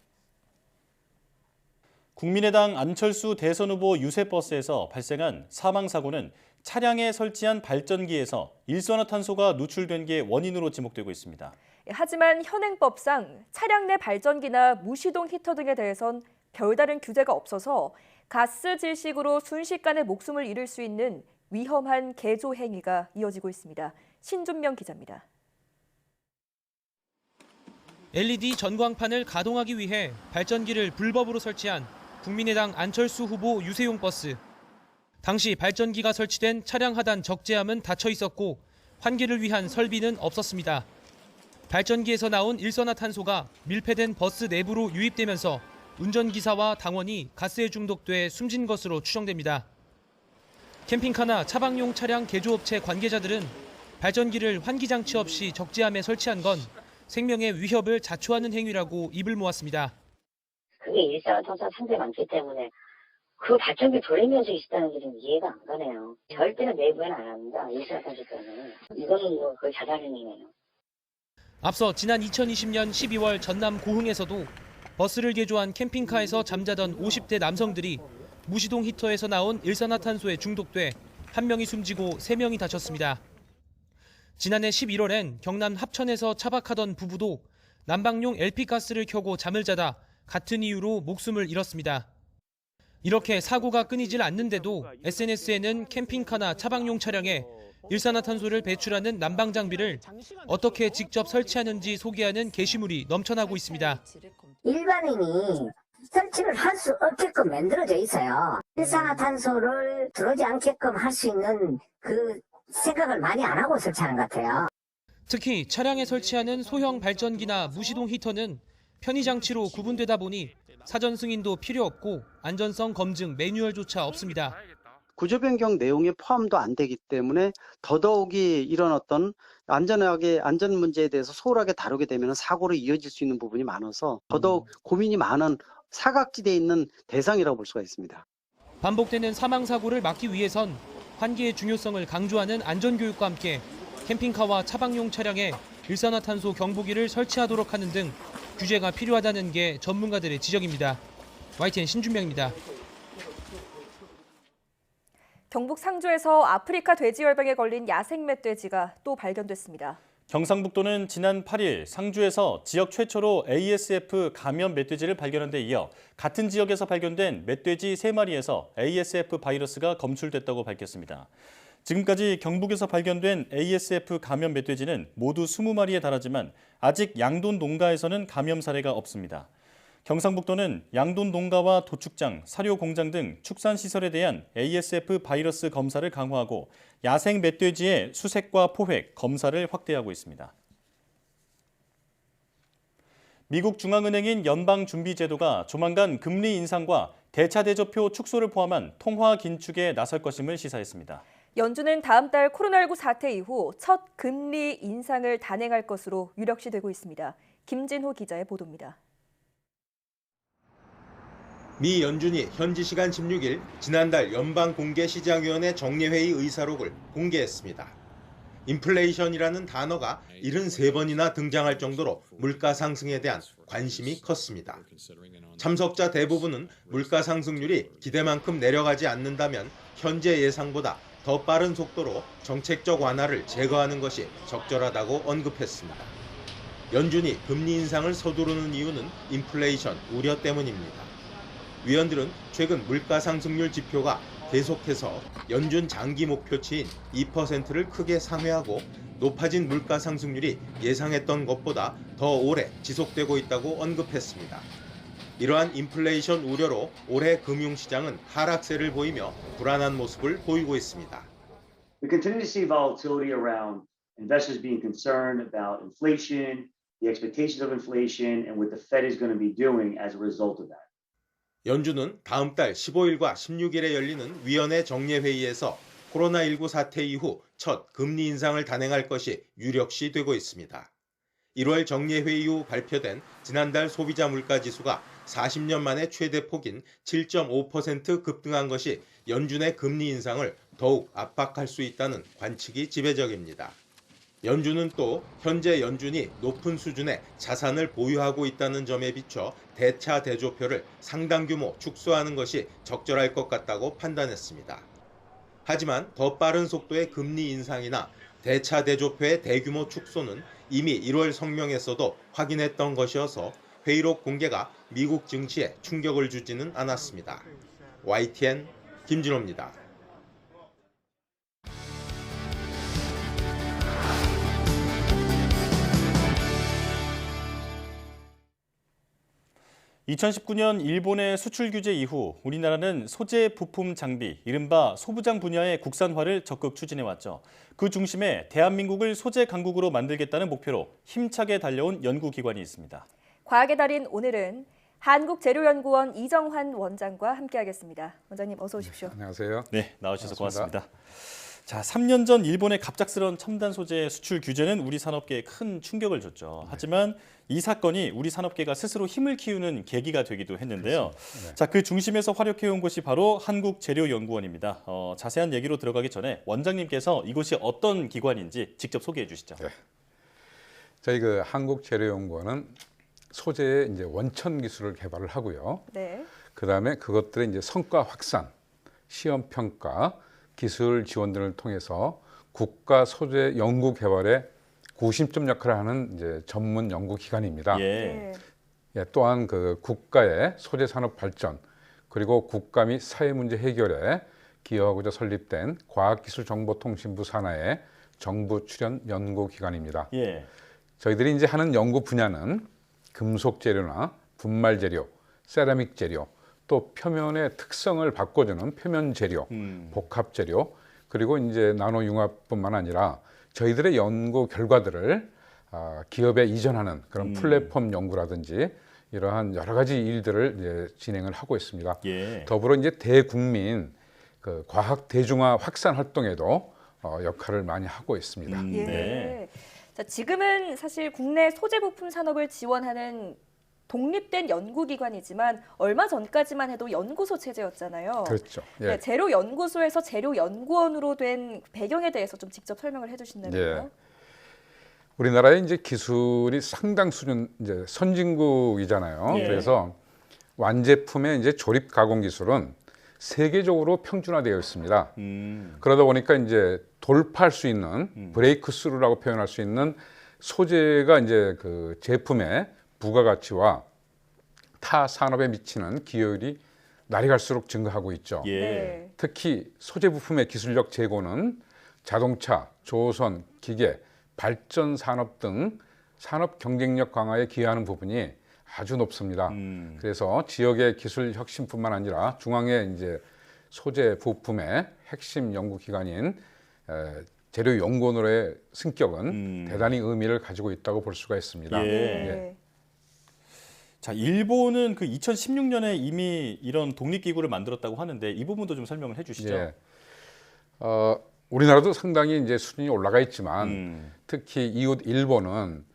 국민의당 안철수 대선 후보 유세버스에서 발생한 사망사고는 차량에 설치한 발전기에서 일산화탄소가 누출된 게 원인으로 지목되고 있습니다. 하지만 현행법상 차량 내 발전기나 무시동 히터 등에 대해선 별다른 규제가 없어서 가스 질식으로 순식간에 목숨을 잃을 수 있는 위험한 개조 행위가 이어지고 있습니다. 신준명 기자입니다. LED 전광판을 가동하기 위해 발전기를 불법으로 설치한 국민의당 안철수 후보 유세용 버스. 당시 발전기가 설치된 차량 하단 적재함은 닫혀 있었고 환기를 위한 설비는 없었습니다. 발전기에서 나온 일산화탄소가 밀폐된 버스 내부로 유입되면서 운전기사와 당원이 가스에 중독돼 숨진 것으로 추정됩니다. 캠핑카나 차박용 차량 개조업체 관계자들은 발전기를 환기장치 없이 적재함에 설치한 건 생명의 위협을 자초하는 행위라고 입을 모았습니다. 그게 일산화탄소가 상당히 많기 때문에 그 발전기 돌리면서 있었다는 게 좀 이해가 안 가네요. 절대로 내부에는 안 합니다. 일산화탄소 때문에. 이거는 뭐 거의 자살행위네요. 앞서 지난 2020년 12월 전남 고흥에서도 버스를 개조한 캠핑카에서 잠자던 50대 남성들이 무시동 히터에서 나온 일산화탄소에 중독돼 1명이 숨지고 3명이 다쳤습니다. 지난해 11월엔 경남 합천에서 차박하던 부부도 난방용 LP가스를 켜고 잠을 자다 같은 이유로 목숨을 잃었습니다. 이렇게 사고가 끊이질 않는데도 SNS에는 캠핑카나 차박용 차량에 일산화탄소를 배출하는 난방 장비를 어떻게 직접 설치하는지 소개하는 게시물이 넘쳐나고 있습니다. 일반인이 설치를 할 수 없게끔 만들어져 있어요. 일산화탄소를 들어오지 않게끔 할 수 있는 그 생각을 많이 안 하고 설치하는 것 같아요. 특히 차량에 설치하는 소형 발전기나 무시동 히터는 편의장치로 구분되다 보니 사전 승인도 필요 없고 안전성 검증 매뉴얼조차 없습니다. 구조 변경 내용에 포함도 안 되기 때문에 더더욱이 이런 어떤 안전 문제에 대해서 소홀하게 다루게 되면 사고로 이어질 수 있는 부분이 많아서 더더욱 고민이 많은 사각지대에 있는 대상이라고 볼 수가 있습니다. 반복되는 사망 사고를 막기 위해선 환기의 중요성을 강조하는 안전교육과 함께 캠핑카와 차박용 차량에 일산화탄소 경보기를 설치하도록 하는 등 규제가 필요하다는 게 전문가들의 지적입니다. YTN 신준명입니다. 경북 상주에서 아프리카 돼지열병에 걸린 야생 멧돼지가 또 발견됐습니다. 경상북도는 지난 8일 상주에서 지역 최초로 ASF 감염 멧돼지를 발견한 데 이어 같은 지역에서 발견된 멧돼지 3마리에서 ASF 바이러스가 검출됐다고 밝혔습니다. 지금까지 경북에서 발견된 ASF 감염 멧돼지는 모두 20마리에 달하지만 아직 양돈 농가에서는 감염 사례가 없습니다. 경상북도는 양돈 농가와 도축장, 사료 공장 등 축산시설에 대한 ASF 바이러스 검사를 강화하고 야생 멧돼지의 수색과 포획, 검사를 확대하고 있습니다. 미국 중앙은행인 연방준비제도가 조만간 금리 인상과 대차대조표 축소를 포함한 통화 긴축에 나설 것임을 시사했습니다. 연준은 다음 달 코로나19 사태 이후 첫 금리 인상을 단행할 것으로 유력시되고 있습니다. 김진호 기자의 보도입니다. 미 연준이 현지 시간 16일 지난달 연방공개시장위원회 정례회의 의사록을 공개했습니다. 인플레이션이라는 단어가 73번이나 등장할 정도로 물가 상승에 대한 관심이 컸습니다. 참석자 대부분은 물가 상승률이 기대만큼 내려가지 않는다면 현재 예상보다 더 빠른 속도로 정책적 완화를 제거하는 것이 적절하다고 언급했습니다. 연준이 금리 인상을 서두르는 이유는 인플레이션 우려 때문입니다. 위원들은 최근 물가 상승률 지표가 계속해서 연준 장기 목표치인 2%를 크게 상회하고 높아진 물가 상승률이 예상했던 것보다 더 오래 지속되고 있다고 언급했습니다. 이러한 인플레이션 우려로 올해 금융시장은 하락세를 보이며 불안한 모습을 보이고 있습니다. We continue to see volatility around investors being concerned about inflation, the expectations of inflation, and what the Fed is going to be doing as a result of that. 연준은 다음 달 15일과 16일에 열리는 위원회 정례회의에서 코로나19 사태 이후 첫 금리 인상을 단행할 것이 유력시 되고 있습니다. 1월 정례회의 후 발표된 지난달 소비자 물가지수가 40년 만에 최대폭인 7.5% 급등한 것이 연준의 금리 인상을 더욱 압박할 수 있다는 관측이 지배적입니다. 연준은 또 현재 연준이 높은 수준의 자산을 보유하고 있다는 점에 비춰 대차 대조표를 상당 규모 축소하는 것이 적절할 것 같다고 판단했습니다. 하지만 더 빠른 속도의 금리 인상이나 대차 대조표의 대규모 축소는 이미 1월 성명에서도 확인했던 것이어서 회의록 공개가 미국 증시에 충격을 주지는 않았습니다. YTN 김진호입니다. (2019년) 일본의 수출 규제 이후 우리나라는 소재, 부품, 장비, 이른바 소부장 분야의 국산화를 적극 추진해왔죠. 그 중심에 대한민국을 소재 강국으로 만들겠다는 목표로 힘차게 달려온 연구기관이 있습니다. 과학의 달인 오늘은 한국재료연구원 이정환 원장과 함께하겠습니다. 원장님 어서 오십시오. 안녕하세요. 네, 나와주셔서 반갑습니다. 고맙습니다. 자, 3년 전 일본의 갑작스러운 첨단 소재 수출 규제는 우리 산업계에 큰 충격을 줬죠. 하지만 이 사건이 우리 산업계가 스스로 힘을 키우는 계기가 되기도 했는데요. 네. 자, 그 중심에서 활약해온 곳이 바로 한국재료연구원입니다. 자세한 얘기로 들어가기 전에 원장님께서 이곳이 어떤 기관인지 직접 소개해 주시죠. 네. 저희 그 한국재료연구원은 소재의 이제 원천 기술을 개발을 하고요. 네. 그다음에 그것들의 이제 성과 확산, 시험 평가, 기술 지원 등을 통해서 국가 소재 연구 개발에 구심점 역할을 하는 이제 전문 연구 기관입니다. 예. 예, 또한 그 국가의 소재 산업 발전 그리고 국가 및 사회 문제 해결에 기여하고자 설립된 과학기술정보통신부 산하의 정부 출연 연구 기관입니다. 예. 저희들이 이제 하는 연구 분야는 금속 재료나 분말 재료, 세라믹 재료, 또 표면의 특성을 바꿔주는 표면 재료, 복합 재료, 그리고 이제 나노 융합뿐만 아니라 저희들의 연구 결과들을 기업에 이전하는 그런 플랫폼 연구라든지 이러한 여러 가지 일들을 이제 진행을 하고 있습니다. 예. 더불어 이제 대국민 그 과학 대중화 확산 활동에도 역할을 많이 하고 있습니다. 예. 네. 자, 지금은 사실 국내 소재 부품 산업을 지원하는 독립된 연구기관이지만 얼마 전까지만 해도 연구소 체제였잖아요. 그렇죠. 예. 네, 재료연구소에서 재료연구원으로 된 배경에 대해서 좀 직접 설명을 해주신다면요. 예. 우리나라의 이제 기술이 상당 수준 이제 선진국이잖아요. 예. 그래서 완제품의 이제 조립 가공 기술은 세계적으로 평준화되어 있습니다. 그러다 보니까 이제 돌파할 수 있는 브레이크 스루라고 표현할 수 있는 소재가 이제 그 제품의 부가가치와 타 산업에 미치는 기여율이 날이 갈수록 증가하고 있죠. 예. 특히 소재 부품의 기술력 제고는 자동차, 조선, 기계, 발전 산업 등 산업 경쟁력 강화에 기여하는 부분이 아주 높습니다. 그래서 지역의 기술 혁신뿐만 아니라 중앙의 이제 소재 부품의 핵심 연구 기관인 재료연구원으로의 승격은 대단히 의미를 가지고 있다고 볼 수가 있습니다. 예. 예. 자, 일본은 그 2016년에 이미 이런 독립기구를 만들었다고 하는데 이 부분도 좀 설명을 해주시죠. 예. 우리나라도 상당히 이제 수준이 올라가 있지만 특히 이웃 일본은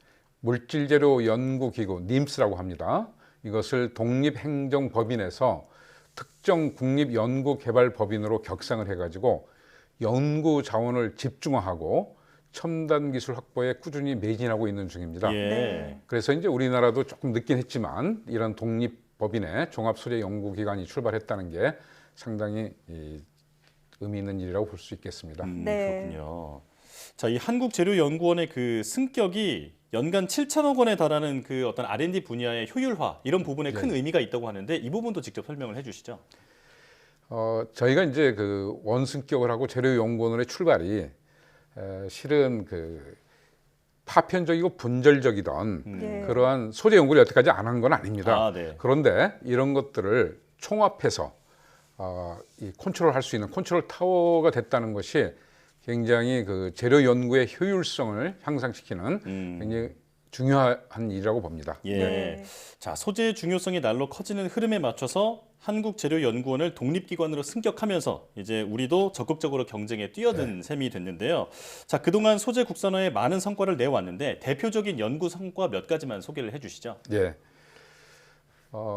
물질재료 연구기구 님스라고 합니다. 이것을 독립행정법인에서 특정 국립연구개발법인으로 격상을 해가지고 연구 자원을 집중화하고 첨단 기술 확보에 꾸준히 매진하고 있는 중입니다. 예. 그래서 이제 우리나라도 조금 늦긴 했지만 이런 독립법인의 종합소재연구기관이 출발했다는 게 상당히 의미 있는 일이라고 볼 수 있겠습니다. 네. 그렇군요. 자, 이 한국재료연구원의 그 승격이 연간 7천억 원에 달하는 그 어떤 R&D 분야의 효율화 이런 부분에 큰 의미가 있다고 하는데 이 부분도 직접 설명을 해주시죠. 저희가 이제 그 원승격을 하고 재료연구원의 출발이 실은 그 파편적이고 분절적이던 그러한 소재 연구를 여태까지 안 한 건 아닙니다. 네. 그런데 이런 것들을 총합해서 이 컨트롤할 수 있는 컨트롤 타워가 됐다는 것이 굉장히 그 재료 연구의 효율성을 향상시키는 굉장히 중요한 일이라고 봅니다. 예. 네. 자, 소재의 중요성이 날로 커지는 흐름에 맞춰서 한국재료연구원을 독립기관으로 승격하면서 이제 우리도 적극적으로 경쟁에 뛰어든 셈이 됐는데요. 자, 그동안 소재 국산화에 많은 성과를 내왔는데 대표적인 연구 성과 몇 가지만 소개를 해주시죠. 예.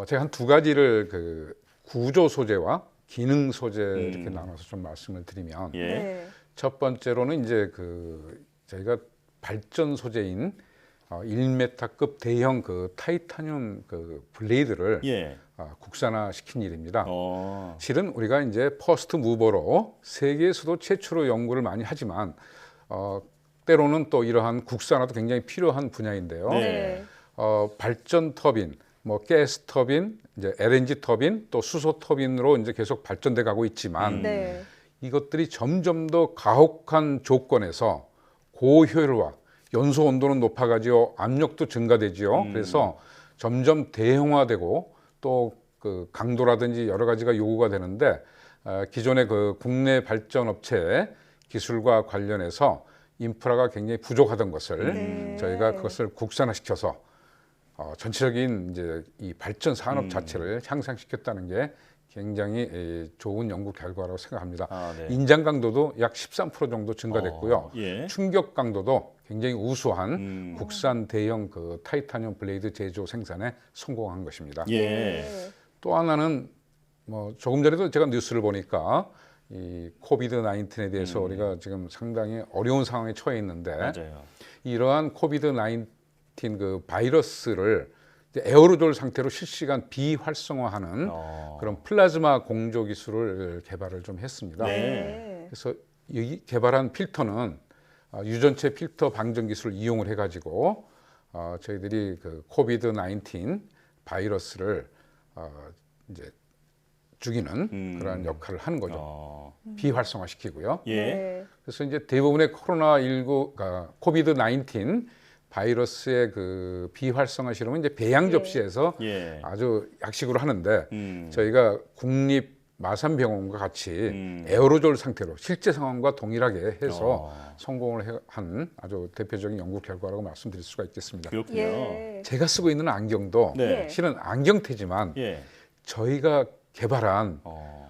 제가 한 두 가지를 그 구조 소재와 기능 소재 이렇게 나눠서 좀 말씀을 드리면 예. 첫 번째로는 이제 그 저희가 발전 소재인 1m급 대형 그 타이타늄 그 블레이드를 국산화 시킨 일입니다. 실은 우리가 이제 퍼스트 무버로 세계에서도 최초로 연구를 많이 하지만 때로는 또 이러한 국산화도 굉장히 필요한 분야인데요. 네. 발전 터빈, 뭐 가스 터빈, 이제 LNG 터빈, 또 수소 터빈으로 이제 계속 발전돼 가고 있지만 네. 이것들이 점점 더 가혹한 조건에서 고효율화, 연소 온도는 높아가지고 압력도 증가되지요. 그래서 점점 대형화되고 또 그 강도라든지 여러 가지가 요구가 되는데 기존의 그 국내 발전 업체 기술과 관련해서 인프라가 굉장히 부족하던 것을 저희가 그것을 국산화시켜서 전체적인 이제 이 발전 산업 자체를 향상시켰다는 게 굉장히 좋은 연구 결과라고 생각합니다. 인장 강도도 약 13% 정도 증가됐고요. 충격 강도도 굉장히 우수한 국산 대형 그 타이타늄 블레이드 제조 생산에 성공한 것입니다. 또 하나는 뭐 조금 전에도 제가 뉴스를 보니까 이 코비드 19에 대해서 우리가 지금 상당히 어려운 상황에 처해 있는데 이러한 코비드 19 그 바이러스를 에어로졸 상태로 실시간 비활성화하는 그런 플라즈마 공조 기술을 개발을 좀 했습니다. 그래서 이 개발한 필터는 유전체 필터 방전 기술을 이용을 해가지고 저희들이 그 코비드 19 바이러스를 이제 죽이는 그런 역할을 하는 거죠. 비활성화시키고요. 그래서 이제 대부분의 코로나19, 코비드 19 바이러스의 그 비활성화 실험은 이제 배양 접시에서 아주 약식으로 하는데 저희가 국립 마산병원과 같이 에어로졸 상태로 실제 상황과 동일하게 해서 성공을 한 아주 대표적인 연구 결과라고 말씀드릴 수가 있겠습니다. 그렇군요. 제가 쓰고 있는 안경도 실은 안경테지만 저희가 개발한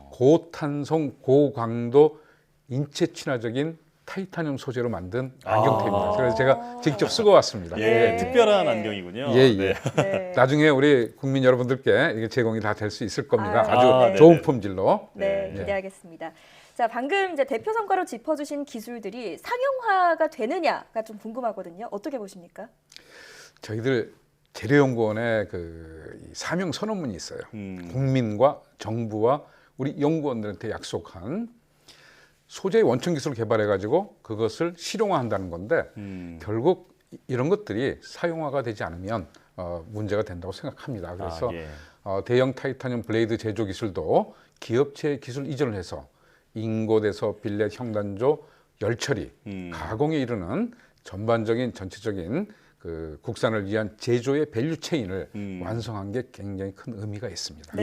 고탄성 고강도 인체 친화적인 타이타늄 소재로 만든 안경테입니다. 그래서 제가 직접 쓰고 왔습니다. 특별한 안경이군요. 나중에 우리 국민 여러분들께 이게 제공이 다 될 수 있을 겁니다. 아주 좋은 품질로. 기대하겠습니다. 자, 방금 이제 대표 성과로 짚어주신 기술들이 상용화가 되느냐가 좀 궁금하거든요. 어떻게 보십니까? 저희들 재료연구원에 그 사명 선언문이 있어요. 국민과 정부와 우리 연구원들한테 약속한 소재의 원천 기술을 개발해가지고 그것을 실용화한다는 건데 결국 이런 것들이 사용화가 되지 않으면 문제가 된다고 생각합니다. 그래서 대형 타이타늄 블레이드 제조 기술도 기업체 기술 이전을 해서 인곳에서 빌렛 형단조 열처리 가공에 이르는 전반적인 전체적인 그 국산을 위한 제조의 밸류 체인을 완성한 게 굉장히 큰 의미가 있습니다.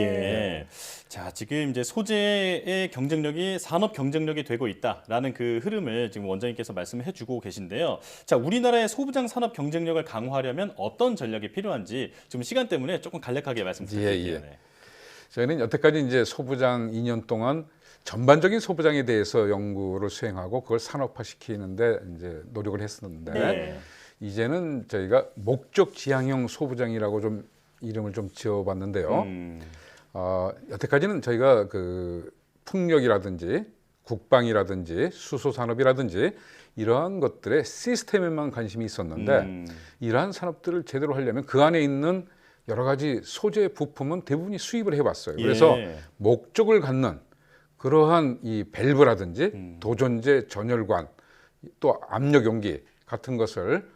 자, 지금 이제 소재의 경쟁력이 산업 경쟁력이 되고 있다라는 그 흐름을 지금 원장님께서 말씀해 주고 계신데요. 자, 우리나라의 소부장 산업 경쟁력을 강화하려면 어떤 전략이 필요한지 지금 시간 때문에 조금 간략하게 말씀드릴게요. 저희는 여태까지 이제 소부장 2년 동안 전반적인 소부장에 대해서 연구를 수행하고 그걸 산업화시키는데 이제 노력을 했었는데 이제는 저희가 목적 지향형 소부장이라고 좀 이름을 좀 지어봤는데요. 여태까지는 저희가 그 풍력이라든지 국방이라든지 수소산업이라든지 이러한 것들의 시스템에만 관심이 있었는데 이러한 산업들을 제대로 하려면 그 안에 있는 여러 가지 소재 부품은 대부분이 수입을 해왔어요. 그래서 목적을 갖는 그러한 이 밸브라든지 도전제 전열관 또 압력 용기 같은 것을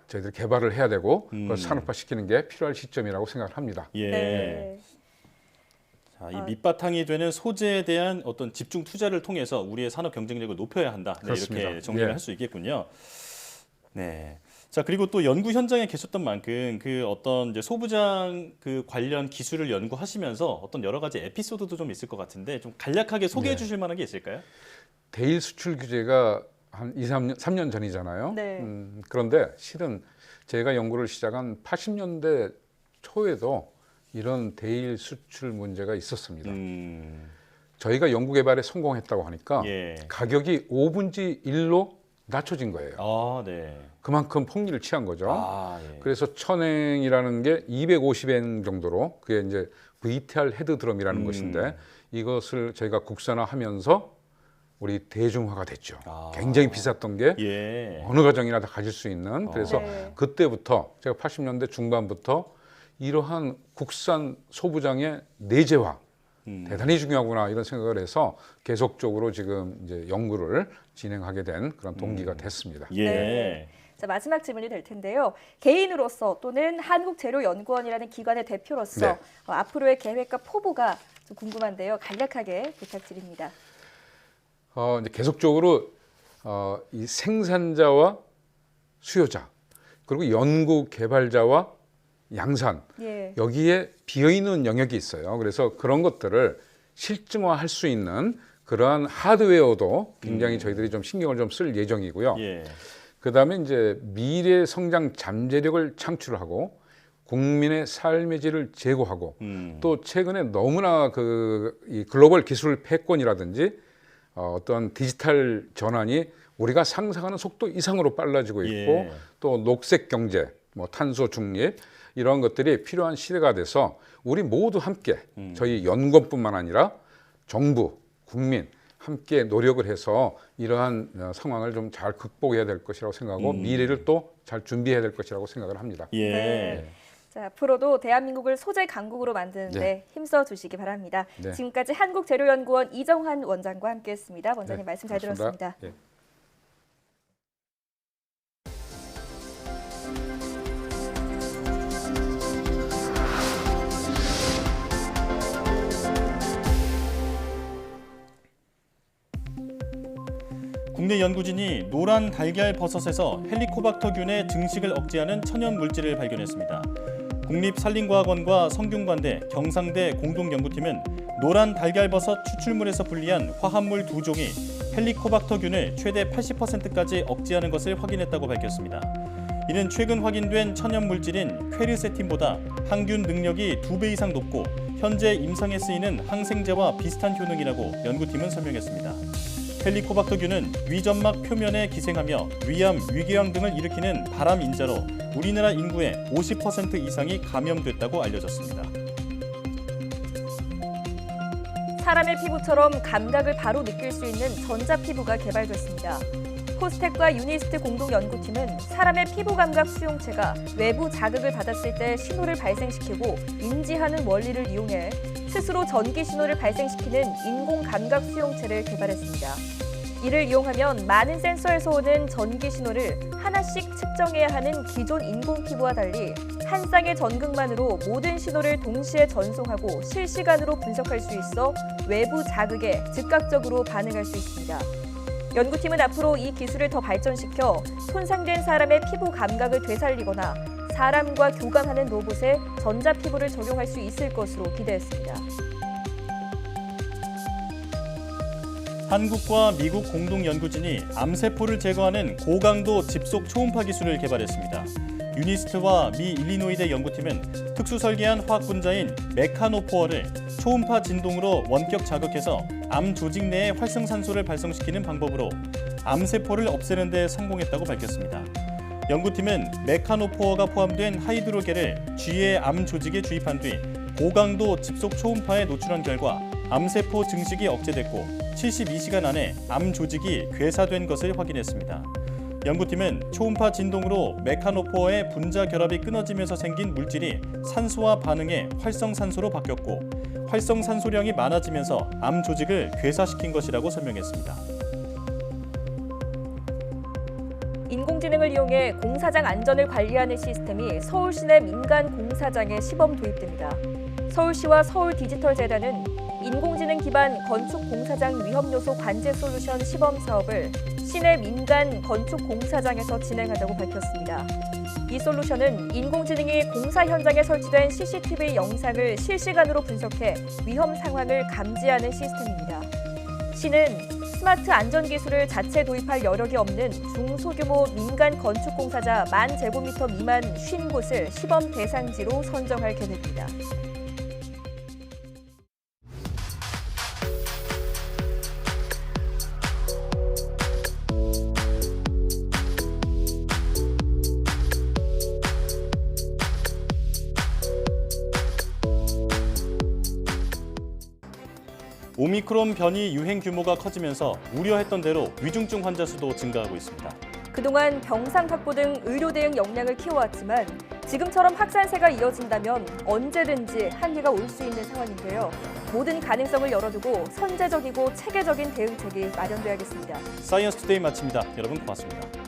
저희들이 개발을 해야 되고 그걸 산업화시키는 게 필요할 시점이라고 생각을 합니다. 자, 이 밑바탕이 되는 소재에 대한 어떤 집중 투자를 통해서 우리의 산업 경쟁력을 높여야 한다. 이렇게 정리를 할 수 있겠군요. 자, 그리고 또 연구 현장에 계셨던 만큼 그 어떤 이제 소부장 그 관련 기술을 연구하시면서 어떤 여러 가지 에피소드도 좀 있을 것 같은데 좀 간략하게 소개해 주실 만한 게 있을까요? 대일 수출 규제가 한 3년 전이잖아요. 그런데 실은 제가 연구를 시작한 80년대 초에도 이런 대일 수출 문제가 있었습니다. 저희가 연구 개발에 성공했다고 하니까 가격이 5분의 1로 낮춰진 거예요. 그만큼 폭리를 취한 거죠. 그래서 천행이라는 게 250엔 정도로 그게 이제 VTR 헤드 드럼이라는 것인데 이것을 저희가 국산화하면서 우리 대중화가 됐죠. 굉장히 비쌌던 게 어느 가정이나 다 가질 수 있는. 그래서 그때부터 제가 80년대 중반부터 이러한 국산 소부장의 내재화 대단히 중요하구나 이런 생각을 해서 계속적으로 지금 이제 연구를 진행하게 된 그런 동기가 됐습니다. 자, 마지막 질문이 될 텐데요. 개인으로서 또는 한국재료연구원이라는 기관의 대표로서 네. 앞으로의 계획과 포부가 좀 궁금한데요. 간략하게 부탁드립니다. 이제 계속적으로 이 생산자와 수요자 그리고 연구 개발자와 양산 예. 여기에 비어있는 영역이 있어요. 그래서 그런 것들을 실증화할 수 있는 그러한 하드웨어도 굉장히 저희들이 좀 신경을 좀 쓸 예정이고요. 예. 그다음에 이제 미래 성장 잠재력을 창출하고 국민의 삶의 질을 제고하고 또 최근에 너무나 이 글로벌 기술 패권이라든지 어떤 디지털 전환이 우리가 상상하는 속도 이상으로 빨라지고 있고 예. 또 녹색 경제, 뭐 탄소 중립 이런 것들이 필요한 시대가 돼서 우리 모두 함께 저희 연구원뿐만 아니라 정부, 국민 함께 노력을 해서 이러한 상황을 좀 잘 극복해야 될 것이라고 생각하고 미래를 또 잘 준비해야 될 것이라고 생각을 합니다. 예. 네. 자, 앞으로도 대한민국을 소재 강국으로 만드는데 네. 힘써 주시기 바랍니다. 네. 지금까지 한국재료연구원 이정환 원장과 함께했습니다. 원장님 네, 말씀 잘 고맙습니다. 들었습니다. 네. 국내 연구진이 노란 달걀 버섯에서 헬리코박터균의 증식을 억제하는 천연 물질을 발견했습니다. 국립산림과학원과 성균관대, 경상대 공동연구팀은 노란 달걀버섯 추출물에서 분리한 화합물 2종이 헬리코박터균을 최대 80%까지 억제하는 것을 확인했다고 밝혔습니다. 이는 최근 확인된 천연 물질인 퀘르세틴보다 항균 능력이 2배 이상 높고 현재 임상에 쓰이는 항생제와 비슷한 효능이라고 연구팀은 설명했습니다. 헬리코박터균은 위점막 표면에 기생하며 위암, 위궤양 등을 일으키는 발암 인자로 우리나라 인구의 50% 이상이 감염됐다고 알려졌습니다. 사람의 피부처럼 감각을 바로 느낄 수 있는 전자피부가 개발됐습니다. 코스텍과 유니스트 공동연구팀은 사람의 피부 감각 수용체가 외부 자극을 받았을 때 신호를 발생시키고 인지하는 원리를 이용해 스스로 전기 신호를 발생시키는 인공 감각 수용체를 개발했습니다. 이를 이용하면 많은 센서에서 오는 전기 신호를 하나씩 측정해야 하는 기존 인공 피부와 달리 한 쌍의 전극만으로 모든 신호를 동시에 전송하고 실시간으로 분석할 수 있어 외부 자극에 즉각적으로 반응할 수 있습니다. 연구팀은 앞으로 이 기술을 더 발전시켜 손상된 사람의 피부 감각을 되살리거나 사람과 교감하는 로봇에 전자피부를 적용할 수 있을 것으로 기대했습니다. 한국과 미국 공동연구진이 암세포를 제거하는 고강도 집속 초음파 기술을 개발했습니다. 유니스트와 미 일리노이대 연구팀은 특수 설계한 화학 분자인 메카노포어를 초음파 진동으로 원격 자극해서 암 조직 내에 활성산소를 발생시키는 방법으로 암세포를 없애는 데 성공했다고 밝혔습니다. 연구팀은 메카노포어가 포함된 하이드로겔을 쥐의 암 조직에 주입한 뒤 고강도 집속 초음파에 노출한 결과 암세포 증식이 억제됐고 72시간 안에 암 조직이 괴사된 것을 확인했습니다. 연구팀은 초음파 진동으로 메카노포어의 분자 결합이 끊어지면서 생긴 물질이 산소와 반응해 활성산소로 바뀌었고 활성산소량이 많아지면서 암 조직을 괴사시킨 것이라고 설명했습니다. 인공지능을 이용해 공사장 안전을 관리하는 시스템이 서울시내 민간 공사장에 시범 도입됩니다. 서울시와 서울디지털재단은 인공지능 기반 건축 공사장 위험 요소 관제 솔루션 시범 사업을 시내 민간 건축 공사장에서 진행하자고 밝혔습니다. 이 솔루션은 인공지능이 공사 현장에 설치된 CCTV 영상을 실시간으로 분석해 위험 상황을 감지하는 시스템입니다. 시는 스마트 안전 기술을 자체 도입할 여력이 없는 중소규모 민간 건축 공사자 10,000제곱미터 미만 50곳을 시범 대상지로 선정할 계획입니다. 오미크론 변이 유행 규모가 커지면서 우려했던 대로 위중증 환자 수도 증가하고 있습니다. 그동안 병상 확보 등 의료 대응 역량을 키워왔지만 지금처럼 확산세가 이어진다면 언제든지 한계가 올 수 있는 상황인데요. 모든 가능성을 열어두고 선제적이고 체계적인 대응책이 마련돼야겠습니다. 사이언스 투데이 마칩니다. 여러분 고맙습니다.